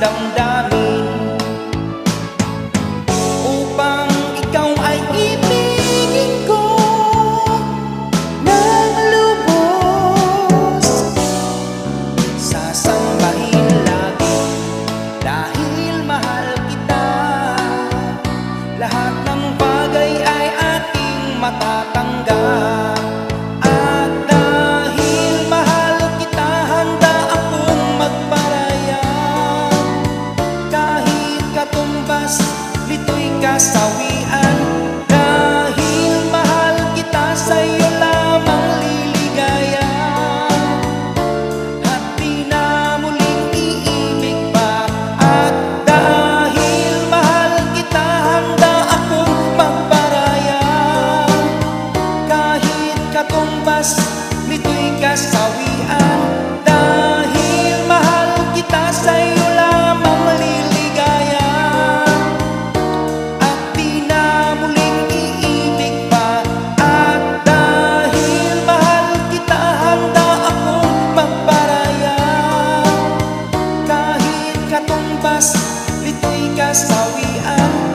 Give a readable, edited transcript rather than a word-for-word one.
damdamin, upang ikaw ay ibigin ko ng lubos. Sasambahin lagi dahil mahal kita. Lahat ng bagay ay ating matatanggap. At dahil mahal kita, handa akong magparayang. Kahit katumbas, lito'y kasawian. Dahil mahal kita, sa'yo lamang liligaya. At di na muling iibig pa. At dahil mahal kita, handa akong magparayang. Kahit katumbas, nito'y kasawian. Dahil mahal kita, sa'yo lamang liligaya. At di na muling iibig pa. At dahil mahal kita, handa akong magparayang. Kahit katumbas, nito'y kasawian.